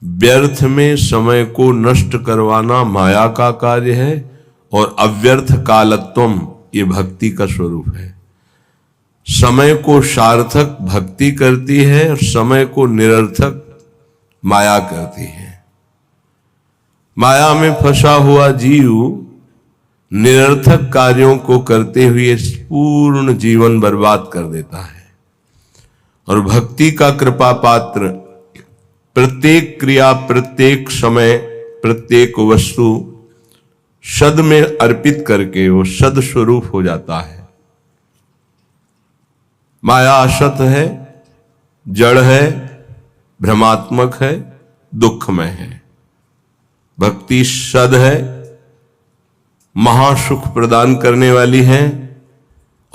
व्यर्थ में समय को नष्ट करवाना माया का कार्य है और अव्यर्थ कालत्वम ये भक्ति का स्वरूप है। समय को सार्थक भक्ति करती है और समय को निरर्थक माया करती है। माया में फंसा हुआ जीव निरर्थक कार्यों को करते हुए पूर्ण जीवन बर्बाद कर देता है और भक्ति का कृपा पात्र प्रत्येक क्रिया, प्रत्येक समय, प्रत्येक वस्तु सद में अर्पित करके वो सद स्वरूप हो जाता है। माया असत है, जड़ है, भ्रमात्मक है, दुखमय है। भक्ति सद है, महासुख प्रदान करने वाली है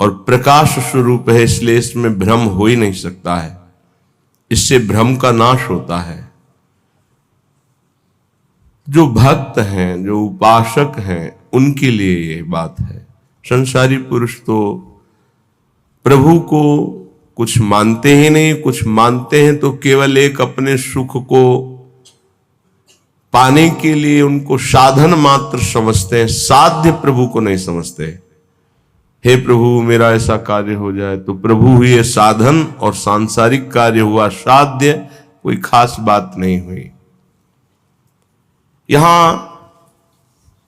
और प्रकाश स्वरूप है, इसलिए इसमें भ्रम हो ही नहीं सकता है। इससे भ्रम का नाश होता है। जो भक्त हैं, जो उपासक हैं, उनके लिए ये बात है। संसारी पुरुष तो प्रभु को कुछ मानते ही नहीं, कुछ मानते हैं तो केवल एक अपने सुख को पाने के लिए उनको साधन मात्र समझते हैं, साध्य प्रभु को नहीं समझते। हे प्रभु मेरा ऐसा कार्य हो जाए, तो प्रभु हुए साधन और सांसारिक कार्य हुआ साध्य, कोई खास बात नहीं हुई। यहां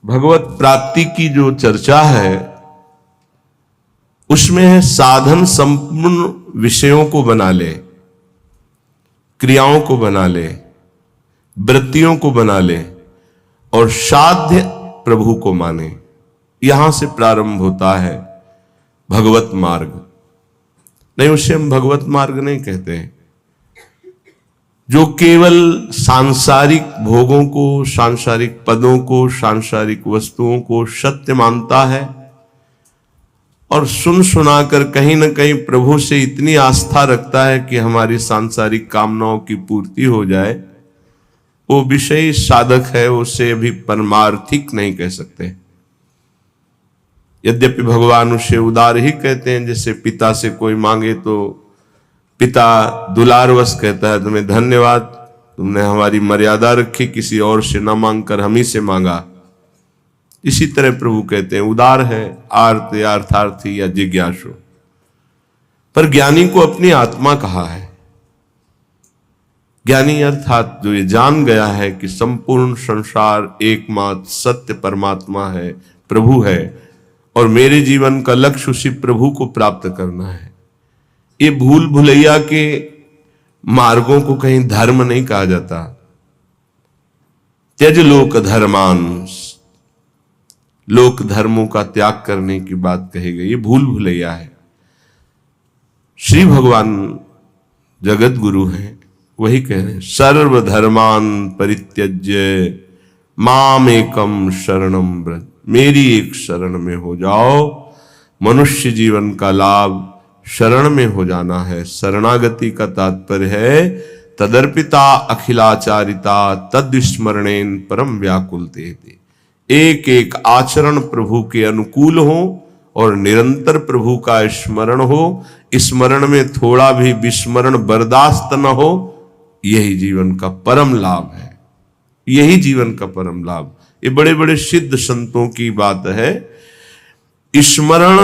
भगवत प्राप्ति की जो चर्चा है उसमें है साधन संपूर्ण विषयों को बना ले, क्रियाओं को बना ले, वृत्तियों को बना ले और साध्य प्रभु को माने। यहां से प्रारंभ होता है भगवत मार्ग। नहीं, उसे हम भगवत मार्ग नहीं कहते हैं। जो केवल सांसारिक भोगों को, सांसारिक पदों को, सांसारिक वस्तुओं को सत्य मानता है और सुन सुनाकर कहीं ना कहीं प्रभु से इतनी आस्था रखता है कि हमारी सांसारिक कामनाओं की पूर्ति हो जाए, वो विषयी साधक है, उसे अभी परमार्थिक नहीं कह सकते। यद्यपि भगवान उसे उदार ही कहते हैं। जैसे पिता से कोई मांगे तो पिता दुलारवश कहता है तुम्हें धन्यवाद, तुमने हमारी मर्यादा रखी, किसी और से न मांगकर हम ही से मांगा। इसी तरह प्रभु कहते हैं उदार है, आर्त या अर्थार्थी या जिज्ञासु। पर ज्ञानी को अपनी आत्मा कहा है। ज्ञानी अर्थात जो ये जान गया है कि संपूर्ण संसार एकमात्र सत्य परमात्मा है, प्रभु है और मेरे जीवन का लक्ष्य उसी प्रभु को प्राप्त करना है। ये भूल भुलैया के मार्गों को कहीं धर्म नहीं कहा जाता। त्यज लोक धर्मान, लोक धर्मों का त्याग करने की बात कही गई, ये भूल भुलैया है। श्री भगवान जगत गुरु हैं, वही कह रहे हैं सर्वधर्मान परित्यज्य माम एकम शरणम व्रज, मेरी एक शरण में हो जाओ। मनुष्य जीवन का लाभ शरण में हो जाना है। शरणागति का तात्पर्य है तदर्पिता अखिलाचारिता तद्विस्मरणेन परम व्याकुलते। एक एक आचरण प्रभु के अनुकूल हो और निरंतर प्रभु का स्मरण हो, स्मरण में थोड़ा भी विस्मरण बर्दाश्त न हो, यही जीवन का परम लाभ है। यही जीवन का परम लाभ। ये बड़े बड़े सिद्ध संतों की बात है। स्मरण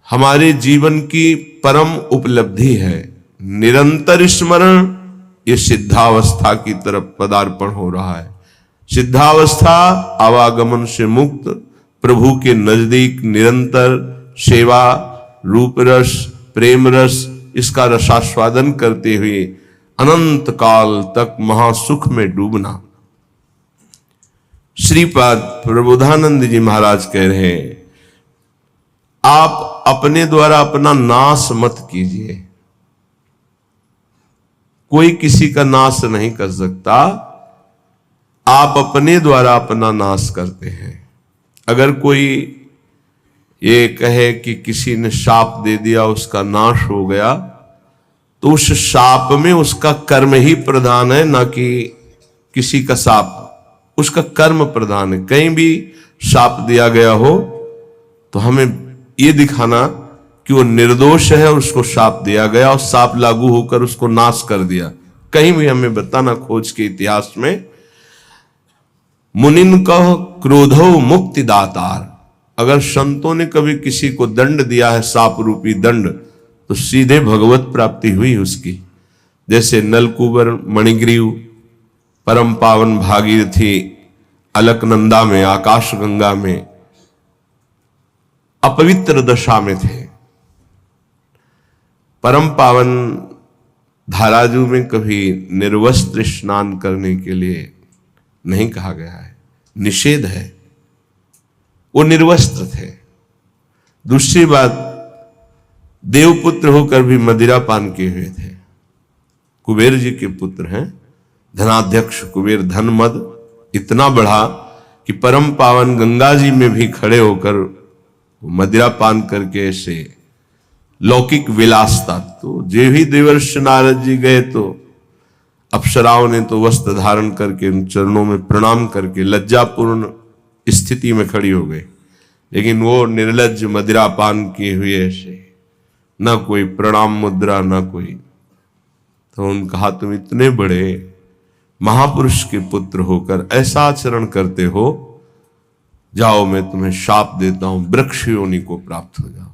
हमारे जीवन की परम उपलब्धि है। निरंतर स्मरण ये सिद्धावस्था की तरफ पदार्पण हो रहा है। सिद्धावस्था आवागमन से मुक्त, प्रभु के नजदीक निरंतर सेवा, रूप रस, प्रेम रस, इसका रसास्वादन करते हुए अनंत काल तक महासुख में डूबना। श्रीपाद प्रबोधानंद जी महाराज कह रहे हैं आप अपने द्वारा अपना नाश मत कीजिए। कोई किसी का नाश नहीं कर सकता, आप अपने द्वारा अपना नाश करते हैं। अगर कोई ये कहे कि किसी ने शाप दे दिया उसका नाश हो गया, तो उस शाप में उसका कर्म ही प्रधान है, ना कि किसी का शाप। उसका कर्म प्रधान है। कहीं भी शाप दिया गया हो तो हमें ये दिखाना कि वो निर्दोष है और उसको शाप दिया गया और शाप लागू होकर उसको नाश कर दिया। कहीं भी हमें बताना खोज के इतिहास में। मुनिन कह क्रोधो मुक्ति दातार, अगर संतों ने कभी किसी को दंड दिया है, सांप रूपी दंड, तो सीधे भगवत प्राप्ति हुई उसकी। जैसे नलकूबर, मणिग्रीव, परम पावन भागीरथी अलकनंदा में, आकाश गंगा में अपवित्र दशा में थे। परम पावन धाराजू में कभी निर्वस्त्र स्नान करने के लिए नहीं कहा गया है, निषेध है, वो निर्वस्त्र थे। दूसरी बात, देवपुत्र होकर भी मदिरा पान किए हुए थे। कुबेर जी के पुत्र हैं, धनाध्यक्ष कुबेर। धन मद इतना बढ़ा कि परम पावन गंगा जी में भी खड़े होकर मदिरा पान करके ऐसे लौकिक विलासता। तो जे भी देवर्षि नारद जी गए तो अप्सराओं ने तो वस्त्र धारण करके उन चरणों में प्रणाम करके लज्जापूर्ण स्थिति में खड़ी हो गई, लेकिन वो निर्लज्ज मदिरा पान किए हुए ऐसे, ना कोई प्रणाम मुद्रा ना कोई। तो उन्होंने कहा, तुम इतने बड़े महापुरुष के पुत्र होकर ऐसा आचरण करते हो, जाओ मैं तुम्हें शाप देता हूं, वृक्ष योनि को प्राप्त हो जाओ।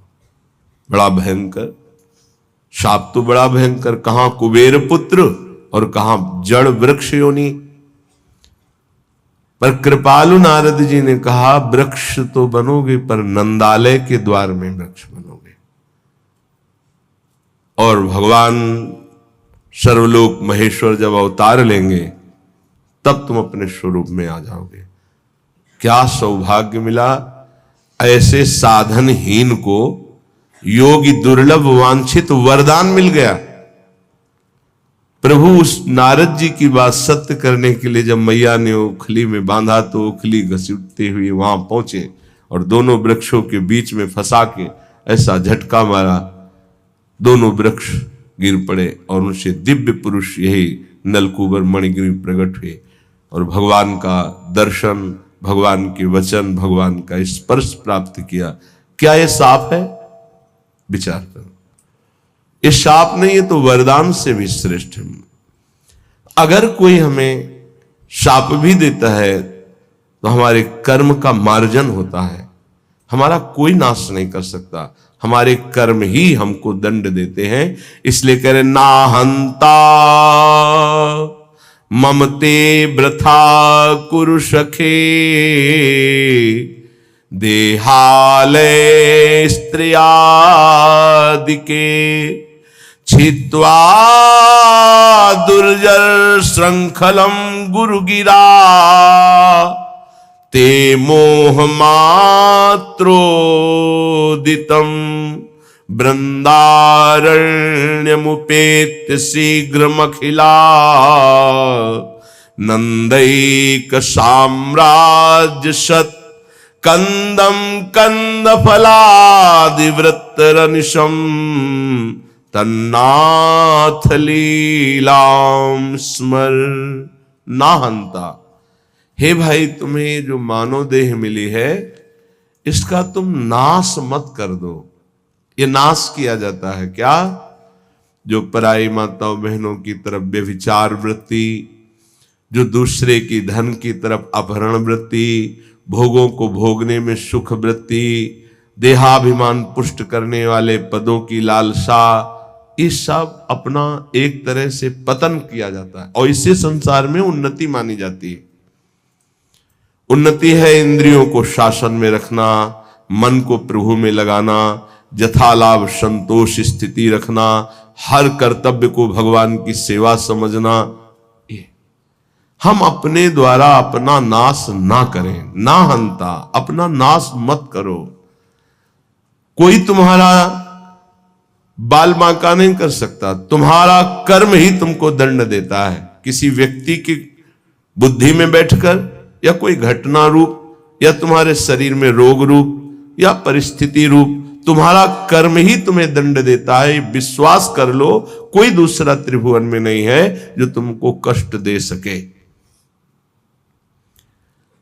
बड़ा भयंकर शाप, तो बड़ा भयंकर। कहां कुबेर पुत्र और कहां जड़ वृक्ष योनि। पर कृपालु नारद जी ने कहा, वृक्ष तो बनोगे पर नंदालय के द्वार में वृक्ष बनोगे, और भगवान सर्वलोक महेश्वर जब अवतार लेंगे तब तुम अपने स्वरूप में आ जाओगे। क्या सौभाग्य मिला, ऐसे साधनहीन को योगी दुर्लभ वांछित वरदान मिल गया। प्रभु उस नारद जी की बात सत्य करने के लिए जब मैया ने उखली में बांधा तो उखली घसीटते हुए वहां पहुंचे और दोनों वृक्षों के बीच में फंसा के ऐसा झटका मारा, दोनों वृक्ष गिर पड़े और उनसे दिव्य पुरुष यही नलकूबर मणिग्रीव प्रकट हुए और भगवान का दर्शन, भगवान के वचन, भगवान का स्पर्श प्राप्त किया। क्या यह शाप है? विचार करो, ये शाप नहीं, है तो वरदान से भी श्रेष्ठ है। अगर कोई हमें शाप भी देता है तो हमारे कर्म का मार्जन होता है, हमारा कोई नाश नहीं कर सकता, हमारे कर्म ही हमको दंड देते हैं। इसलिए कह रहे, ना हंता ममते वृथा कुरु सखे, देहालय स्त्रियादिके छित्वा दुर्जर श्रृंखलम गुरुगिरा, ते मोह मात्रोदितम वृंदारण्यमुपेत्य शीघ्रमखिला, नंदैक साम्राज्य सत कंदम कंद फलादिवृत्तरनिशम, तन्नाथ लीलाम स्मर। ना हंता, हे भाई तुम्हें जो मानव देह मिली है इसका तुम नाश मत कर दो। ये नाश किया जाता है क्या? जो पराई माताओं बहनों की तरफ व्यभिचार वृत्ति, जो दूसरे की धन की तरफ अपहरण वृत्ति, भोगों को भोगने में सुख वृत्ति, देहाभिमान पुष्ट करने वाले पदों की लालसा, ये सब अपना एक तरह से पतन किया जाता है और इससे संसार में उन्नति मानी जाती है। उन्नति है इंद्रियों को शासन में रखना, मन को प्रभु में लगाना, यथालाभ संतोष स्थिति रखना, हर कर्तव्य को भगवान की सेवा समझना। हम अपने द्वारा अपना नाश ना करें, ना हंता, अपना नाश मत करो। कोई तुम्हारा बाल बांका नहीं कर सकता, तुम्हारा कर्म ही तुमको दंड देता है। किसी व्यक्ति की बुद्धि में बैठकर या कोई घटना रूप या तुम्हारे शरीर में रोग रूप या परिस्थिति रूप तुम्हारा कर्म ही तुम्हें दंड देता है। विश्वास कर लो, कोई दूसरा त्रिभुवन में नहीं है जो तुमको कष्ट दे सके।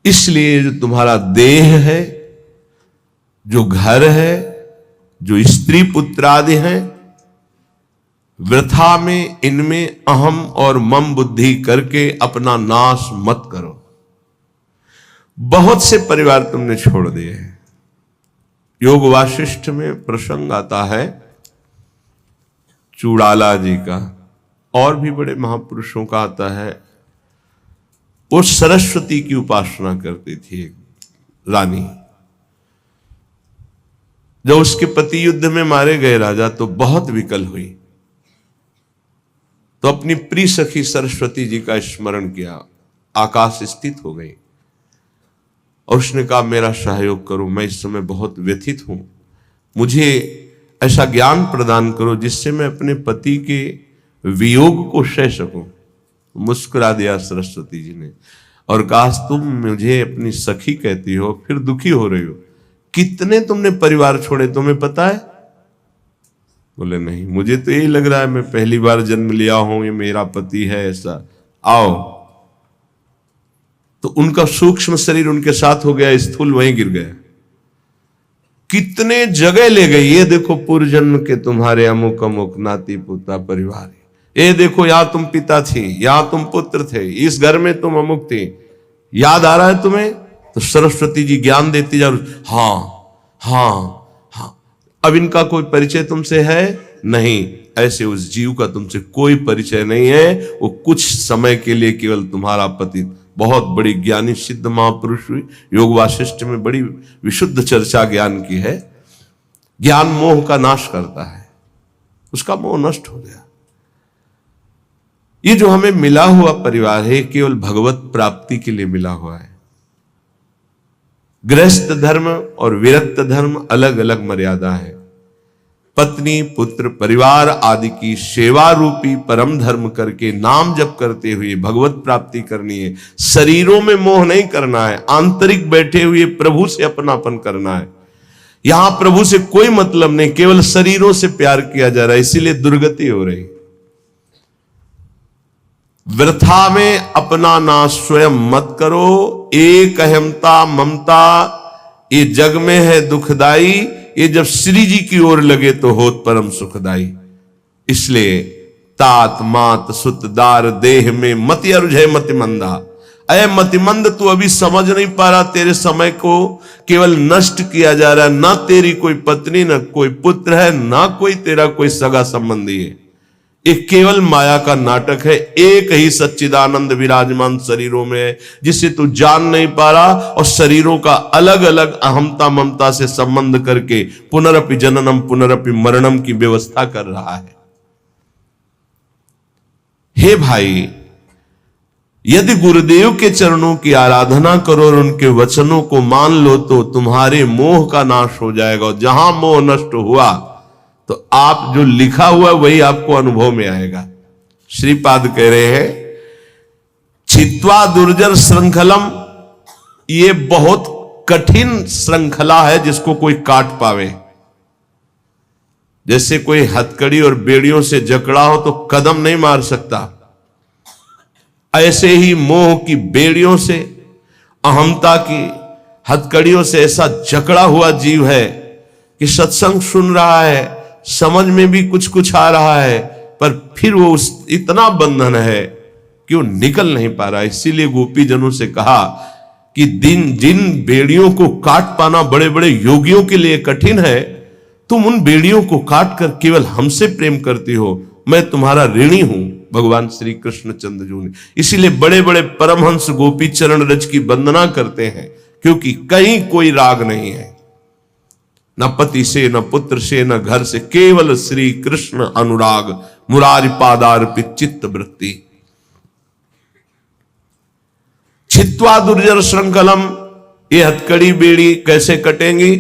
इसलिए जो तुम्हारा देह है, जो घर है, जो स्त्री पुत्र आदि हैं, वृथा में इनमें अहम और मम बुद्धि करके अपना नाश मत करो। बहुत से परिवार तुमने छोड़ दिए हैं। योग वाशिष्ठ में प्रसंग आता है चूड़ाला जी का, और भी बड़े महापुरुषों का आता है। वो सरस्वती की उपासना करती थी एक रानी। जब उसके पति युद्ध में मारे गए राजा तो बहुत विकल हुई, तो अपनी प्रिय सखी सरस्वती जी का स्मरण किया, आकाश स्थित हो गई और उसने कहा मेरा सहयोग करो, मैं इस समय बहुत व्यथित हूं, मुझे ऐसा ज्ञान प्रदान करो जिससे मैं अपने पति के वियोग को सह सकूं। मुस्कुरा दिया सरस्वती जी ने और कहा तुम मुझे अपनी सखी कहती हो, फिर दुखी हो रही हो, कितने तुमने परिवार छोड़े तुम्हें पता है? बोले नहीं, मुझे तो यही लग रहा है मैं पहली बार जन्म लिया हूं, ये मेरा पति है ऐसा। आओ, तो उनका सूक्ष्म शरीर उनके साथ हो गया, स्थूल वहीं गिर गया। कितने जगह ले गई, ये देखो पूर्व जन्म के तुम्हारे अमुक अमुक नाती पोता परिवार, ये देखो यहां तुम पिता थी, यहां तुम पुत्र थे, इस घर में तुम अमुक थे, याद आ रहा है तुम्हें? तो सरस्वती जी ज्ञान देती जा, हाँ हाँ हाँ। अब इनका कोई परिचय तुमसे है नहीं, ऐसे उस जीव का तुमसे कोई परिचय नहीं है, वो कुछ समय के लिए केवल तुम्हारा पति। बहुत बड़ी ज्ञानी सिद्ध महापुरुष हुई, योग वाशिष्ठ में बड़ी विशुद्ध चर्चा ज्ञान की है। ज्ञान मोह का नाश करता है, उसका मोह नष्ट हो गया। ये जो हमें मिला हुआ परिवार है केवल भगवत प्राप्ति के लिए मिला हुआ है। गृहस्थ धर्म और विरक्त धर्म अलग अलग मर्यादा है। पत्नी पुत्र परिवार आदि की सेवा रूपी परम धर्म करके नाम जप करते हुए भगवत प्राप्ति करनी है। शरीरों में मोह नहीं करना है, आंतरिक बैठे हुए प्रभु से अपनापन करना है। यहां प्रभु से कोई मतलब नहीं, केवल शरीरों से प्यार किया जा रहा है, इसीलिए दुर्गति हो रही। वृथा में अपना नाश स्वयं मत करो। एक अहमता ममता ये जग में है दुखदाई, ये जब श्री जी की ओर लगे तो होत परम सुखदाई। इसलिए तात मात सुत दार देह में मति अरुझे मतिमंदा। अय मतिमंद, तू अभी समझ नहीं पा रहा, तेरे समय को केवल नष्ट किया जा रहा है। ना तेरी कोई पत्नी, ना कोई पुत्र है, ना कोई तेरा कोई सगा संबंधी है। ये केवल माया का नाटक है। एक ही सच्चिदानंद विराजमान शरीरों में है, जिसे तू जान नहीं पा रहा, और शरीरों का अलग अलग अहमता ममता से संबंध करके पुनरपि जननम पुनरपि मरणम की व्यवस्था कर रहा है। हे भाई, यदि गुरुदेव के चरणों की आराधना करो और उनके वचनों को मान लो तो तुम्हारे मोह का नाश हो जाएगा। और जहां मोह नष्ट हुआ तो आप जो लिखा हुआ वही आपको अनुभव में आएगा। श्रीपाद कह रहे हैं छित्वा दुर्जर श्रृंखलम, ये बहुत कठिन श्रृंखला है जिसको कोई काट पावे। जैसे कोई हथकड़ी और बेड़ियों से जकड़ा हो तो कदम नहीं मार सकता, ऐसे ही मोह की बेड़ियों से, अहमता की हथकड़ियों से ऐसा जकड़ा हुआ जीव है कि सत्संग सुन रहा है, समझ में भी कुछ कुछ आ रहा है, पर फिर वो इतना बंधन है कि वो निकल नहीं पा रहा। इसीलिए गोपी जनों से कहा कि जिन बेड़ियों को काट पाना बड़े बड़े योगियों के लिए कठिन है, तुम उन बेड़ियों को काट कर केवल हमसे प्रेम करती हो, मैं तुम्हारा ऋणी हूं। भगवान श्री कृष्ण चंद्र जी ने इसीलिए बड़े बड़े परमहंस गोपी चरण रज की वंदना करते हैं, क्योंकि कहीं कोई राग नहीं है, न पति से, न पुत्र से, न घर से, केवल श्री कृष्ण अनुराग मुरारी पादार्पित चित्त वृत्ति। छित्वा दुर्जर श्रृंखलम, ये हथकड़ी बेड़ी कैसे कटेंगी?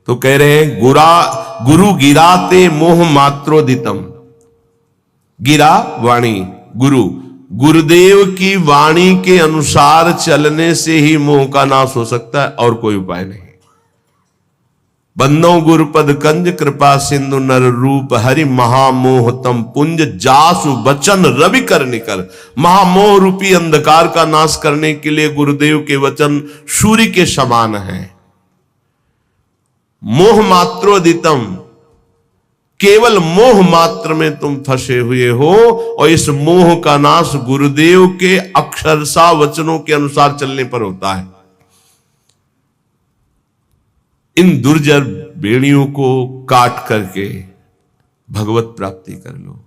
तो कह रहे हैं गुरु गिराते मोह मात्रोदितम। गिरा वाणी, गुरुदेव की वाणी के अनुसार चलने से ही मोह का नाश हो सकता है, और कोई उपाय नहीं। बंदो गुरुपद कंज कृपा सिंधु नर रूप हरि महामोह तम पुंज जासु वचन रवि कर निकर। महामोह रूपी अंधकार का नाश करने के लिए गुरुदेव के वचन सूर्य के समान है। मोह मात्रोदितम, केवल मोह मात्र में तुम फंसे हुए हो, और इस मोह का नाश गुरुदेव के अक्षरशः वचनों के अनुसार चलने पर होता है। इन दुर्जर बेड़ियों को काट करके भगवत प्राप्ति कर लो।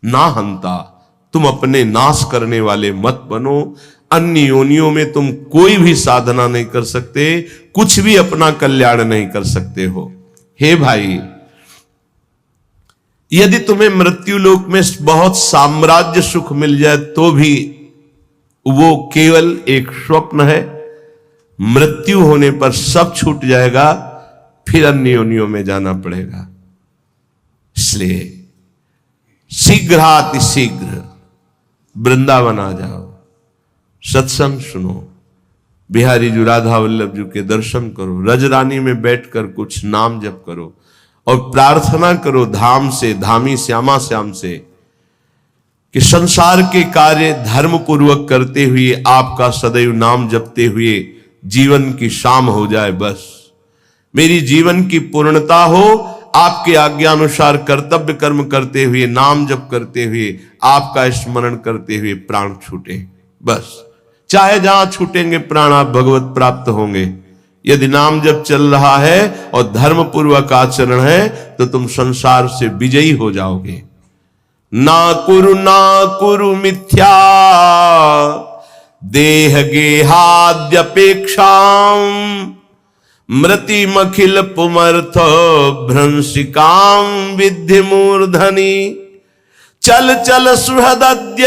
ना हंता, तुम अपने नाश करने वाले मत बनो। अन्य योनियों में तुम कोई भी साधना नहीं कर सकते, कुछ भी अपना कल्याण नहीं कर सकते हो। हे भाई, यदि तुम्हें मृत्यु लोक में बहुत साम्राज्य सुख मिल जाए तो भी वो केवल एक स्वप्न है। मृत्यु होने पर सब छूट जाएगा, फिर अन्य योनियों में जाना पड़ेगा। इसलिए शीघ्र वृंदावन आ जाओ, सत्संग सुनो, बिहारी जी राधा वल्लभ जी के दर्शन करो, रजरानी में बैठकर कुछ नाम जप करो और प्रार्थना करो धाम से, धामी श्यामा श्याम से कि संसार के कार्य धर्म पूर्वक करते हुए आपका सदैव नाम जपते हुए जीवन की शाम हो जाए। बस मेरी जीवन की पूर्णता हो, आपके आज्ञानुसार कर्तव्य कर्म करते हुए, नाम जप करते हुए, आपका स्मरण करते हुए प्राण छूटे। बस चाहे जहां छूटेंगे प्राण, आप भगवत प्राप्त होंगे। यदि नाम जप चल रहा है और धर्म पूर्वक आचरण है तो तुम संसार से विजयी हो जाओगे। ना कुरु मिथ्या देह गेहाद्यपेक्षा मृतिमखिल पुमर्थ भ्रंशिकाम विद्धि मूर्धनि चल चल सुहृदद्यैवाभिमुखे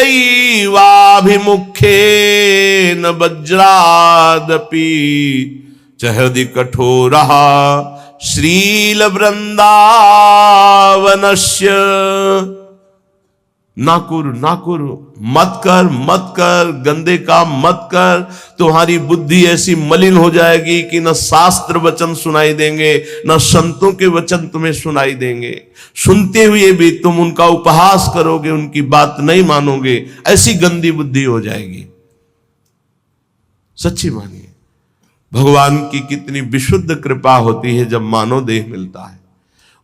न वज्रादपि चहृदि कठोरः श्रील वृंदावनस्य। ना कुरु, मत कर, गंदे काम मत कर। तुम्हारी बुद्धि ऐसी मलिन हो जाएगी कि न शास्त्र वचन सुनाई देंगे, न संतों के वचन तुम्हें सुनाई देंगे। सुनते हुए भी तुम उनका उपहास करोगे, उनकी बात नहीं मानोगे, ऐसी गंदी बुद्धि हो जाएगी। सच्ची मानिए, भगवान की कितनी विशुद्ध कृपा होती है जब मानव देह मिलता है।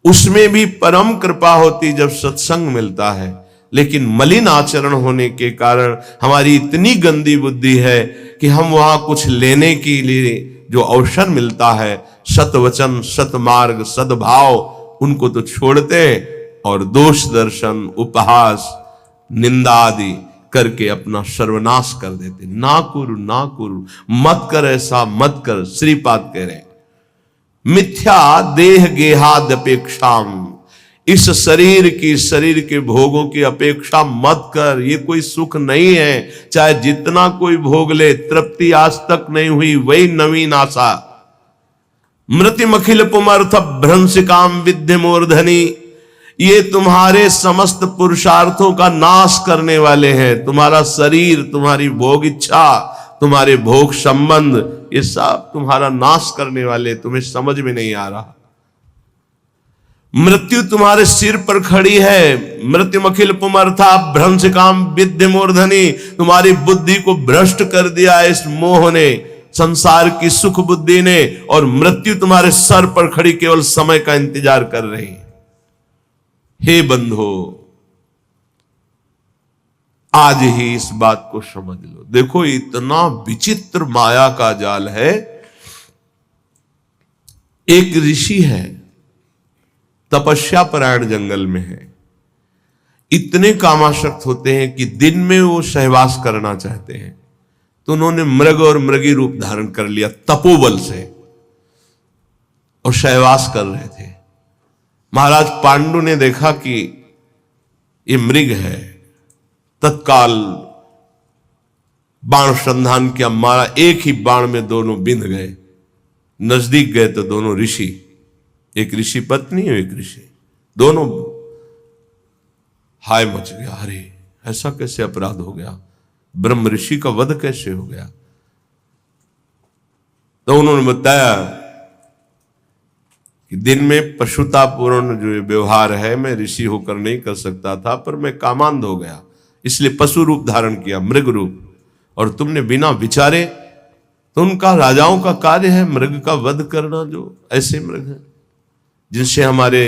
उसमें भी परम कृपा होती जब सत्संग मिलता है। लेकिन मलिन आचरण होने के कारण हमारी इतनी गंदी बुद्धि है कि हम वहां कुछ लेने के लिए जो अवसर मिलता है, सतवचन, सतमार्ग, सद्भाव, उनको तो छोड़ते और दोष दर्शन, उपहास, निंदा आदि करके अपना सर्वनाश कर देते। ना कुरु, मत कर, ऐसा मत कर। श्रीपाद कह रहे मिथ्या देह गेहाद्यपेक्षाम, इस शरीर के भोगों की अपेक्षा मत कर। ये कोई सुख नहीं है, चाहे जितना कोई भोग ले, तृप्ति आज तक नहीं हुई, वही नवीन आशा। मृतिमखिल पुमर्थ भ्रंशिकाम विद्धि मूर्धनि, ये तुम्हारे समस्त पुरुषार्थों का नाश करने वाले हैं। तुम्हारा शरीर, तुम्हारी भोग इच्छा, तुम्हारे भोग संबंध, ये सब तुम्हारा नाश करने वाले, तुम्हें समझ में नहीं आ रहा। मृत्यु तुम्हारे सिर पर खड़ी है। मृत्युमखिल पुमर्था भ्रंशिकाम विद्धि मूर्धनि, तुम्हारी बुद्धि को भ्रष्ट कर दिया इस मोह ने, संसार की सुख बुद्धि ने, और मृत्यु तुम्हारे सर पर खड़ी केवल समय का इंतजार कर रही है। हे बंधो, आज ही इस बात को समझ लो। देखो, इतना विचित्र माया का जाल है। एक ऋषि है, तपस्या परायण जंगल में है। इतने कामासक्त होते हैं कि दिन में वो सहवास करना चाहते हैं, तो उन्होंने मृग और मृगी रूप धारण कर लिया तपोबल से, और सहवास कर रहे थे। महाराज पांडु ने देखा कि ये मृग है, तत्काल बाण संधान किया, मारा। एक ही बाण में दोनों बिंध गए। नजदीक गए तो दोनों ऋषि, एक ऋषि पत्नी और एक ऋषि, दोनों हाय मच गया। अरे ऐसा कैसे अपराध हो गया, ब्रह्म ऋषि का वध कैसे हो गया। तो उन्होंने बताया कि दिन में पशुतापूर्ण जो व्यवहार है, मैं ऋषि होकर नहीं कर सकता था, पर मैं कामांध हो गया, इसलिए पशु रूप धारण किया, मृग रूप। और तुमने बिना विचारे, तो उनका राजाओं का कार्य है मृग का वध करना, जो ऐसे मृग हैं जिनसे हमारे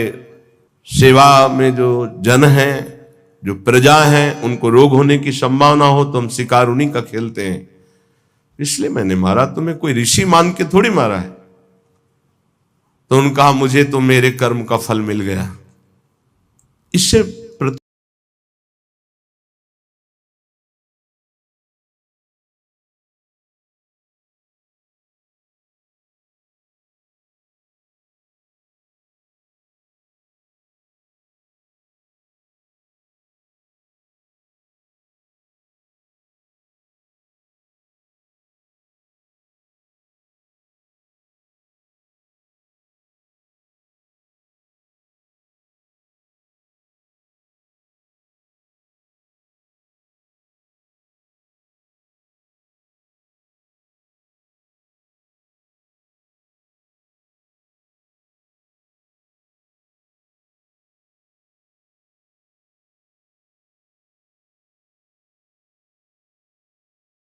सेवा में जो जन हैं, जो प्रजा हैं, उनको रोग होने की संभावना हो तो हम शिकार उन्हीं का खेलते हैं, इसलिए मैंने मारा। तुम्हें कोई ऋषि मान के थोड़ी मारा है। तो उन्होंने कहा मुझे तो मेरे कर्म का फल मिल गया। इससे